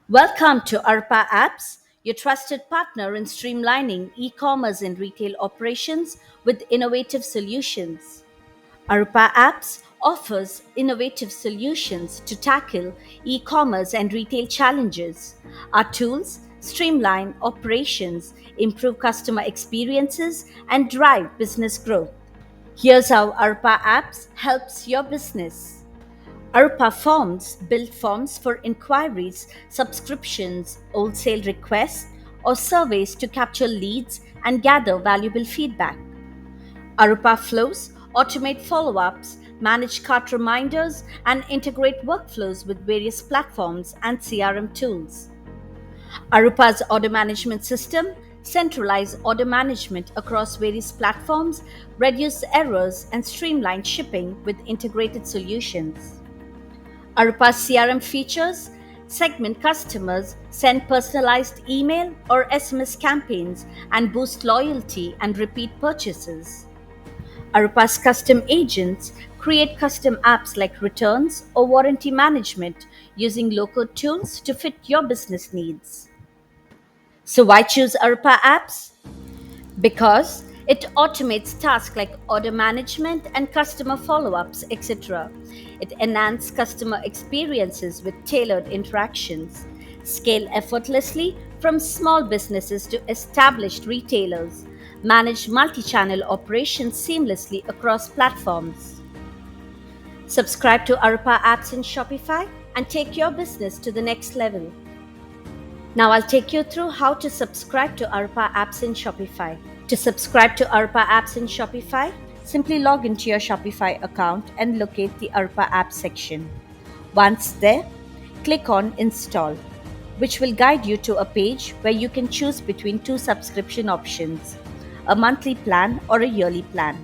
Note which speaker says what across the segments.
Speaker 1: Welcome to Aroopa Apps, your trusted partner in streamlining e commerce and retail operations with innovative solutions. Aroopa Apps offers innovative solutions to tackle e commerce and retail challenges. Our tools streamline operations, improve customer experiences, and drive business growth. Here's how Aroopa Apps helps your business. Arpa Forms build forms for inquiries, subscriptions, wholesale requests, or surveys to capture leads and gather valuable feedback. Arupa Flows automate follow ups, manage cart reminders, and integrate workflows with various platforms and CRM tools. Arupa's order management system centralize order management across various platforms, reduce errors, and streamline shipping with integrated solutions. Arupa's CRM features segment customers, send personalized email or SMS campaigns, and boost loyalty and repeat purchases. Arupa's custom agents create custom apps like returns or warranty management using low-code tools to fit your business needs. So why choose Arupa apps? Because it automates tasks like order management and customer follow ups, etc. It enhances customer experiences with tailored interactions, scale effortlessly from small businesses to established retailers, manage multi channel operations seamlessly across platforms. Subscribe to Aroopa Apps in Shopify and take your business to the next level. Now I'll take you through how to subscribe to Aroopa Apps in Shopify. To subscribe to Aroopa Apps in Shopify, simply log into your Shopify account and locate the Aroopa Apps section. Once there, click on Install, which will guide you to a page where you can choose between two subscription options, a monthly plan or a yearly plan.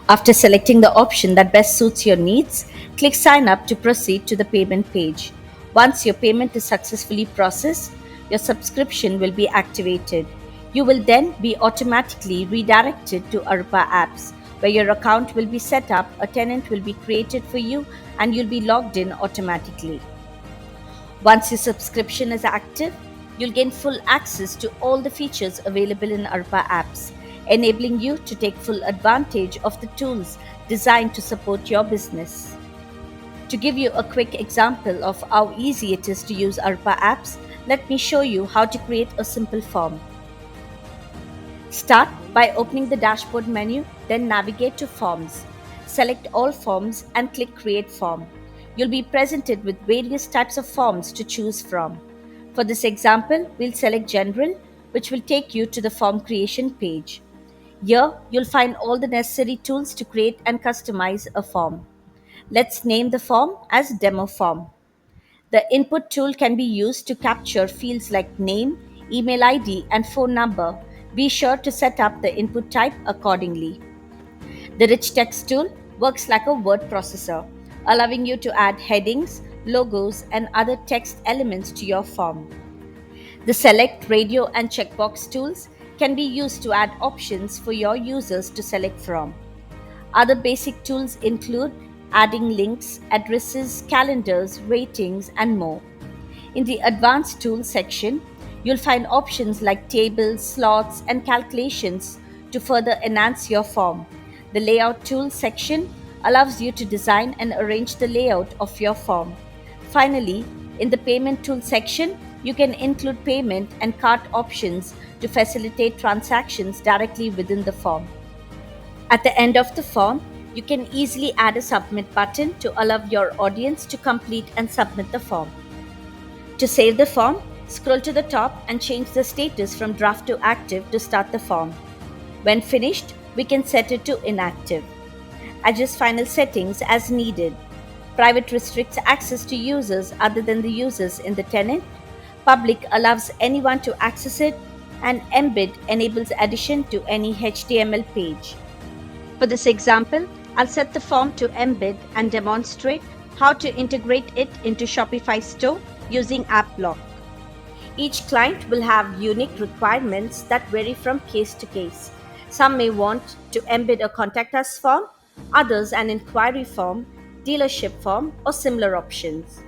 Speaker 1: After selecting the option that best suits your needs, click Sign Up to proceed to the payment page. Once your payment is successfully processed, your subscription will be activated. You will then be automatically redirected to Aroopa Apps, where your account will be set up, a tenant will be created for you, and you'll be logged in automatically. Once your subscription is active, you'll gain full access to all the features available in Aroopa Apps, enabling you to take full advantage of the tools designed to support your business. To give you a quick example of how easy it is to use Aroopa Apps, let me show you how to create a simple form. Start by opening the dashboard menu, then navigate to Forms. Select all forms and click Create Form. You'll be presented with various types of forms to choose from. For this example, we'll select General, which will take you to the form creation page. Here, you'll find all the necessary tools to create and customize a form. Let's name the form as Demo Form. The input tool can be used to capture fields like name, email ID, and phone number. Be sure to set up the input type accordingly. The Rich Text tool works like a word processor, allowing you to add headings, logos, and other text elements to your form. The Select, Radio, and Checkbox tools can be used to add options for your users to select from. Other basic tools include adding links, addresses, calendars, ratings, and more. In the Advanced Tools section, you'll find options like tables, slots, and calculations to further enhance your form. The Layout Tools section allows you to design and arrange the layout of your form. Finally, in the Payment Tools section, you can include payment and cart options to facilitate transactions directly within the form. At the end of the form, you can easily add a submit button to allow your audience to complete and submit the form. To save the form, scroll to the top and change the status from draft to active to start the form. When finished, we can set it to inactive. Adjust final settings as needed. Private restricts access to users other than the users in the tenant. Public allows anyone to access it, and Embed enables addition to any HTML page. For this example, I'll set the form to Embed and demonstrate how to integrate it into Shopify store using AppBlock. Each client will have unique requirements that vary from case to case. Some may want to embed a contact us form, others an inquiry form, dealership form, or similar options.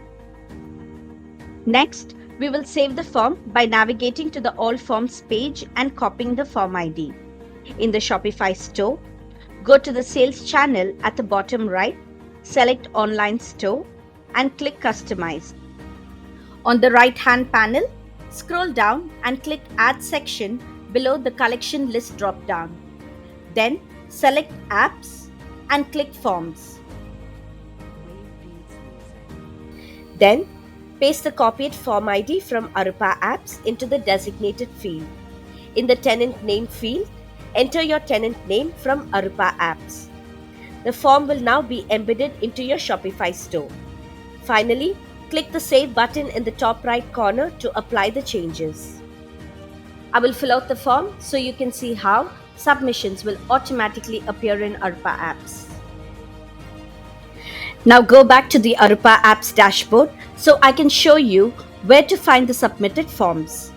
Speaker 1: Next, we will save the form by navigating to the All Forms page and copying the form ID. In the Shopify store, go to the Sales channel at the bottom right, select Online Store, and click Customize. On the right-hand panel, scroll down and click Add section below the Collection List drop-down. Then, select Apps and click Forms. Then, paste the copied form ID from Aroopa Apps into the designated field. In the tenant name field, enter your tenant name from Aroopa Apps. The form will now be embedded into your Shopify store. Finally, click the Save button in the top right corner to apply the changes. I will fill out the form so you can see how submissions will automatically appear in Aroopa Apps. Now go back to the Aroopa Apps dashboard so I can show you where to find the submitted forms.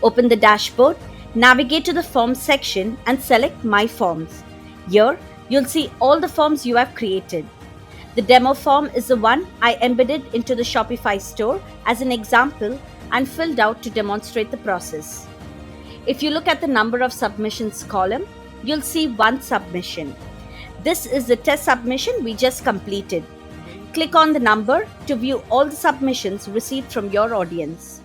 Speaker 1: Open the dashboard, navigate to the Forms section and select My Forms. Here, you'll see all the forms you have created. The demo form is the one I embedded into the Shopify store as an example and filled out to demonstrate the process. If you look at the number of submissions column, you'll see one submission. This is the test submission we just completed. Click on the number to view all the submissions received from your audience.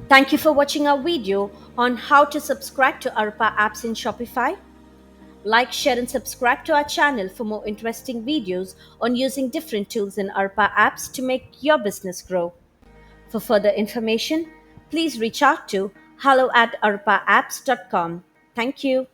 Speaker 1: Thank you for watching our video on how to subscribe to Aroopa Apps in Shopify. Like, share and subscribe to our channel for more interesting videos on using different tools in Aroopa Apps to make your business grow. For further information, please reach out to hello@aroopapps.com. Thank you.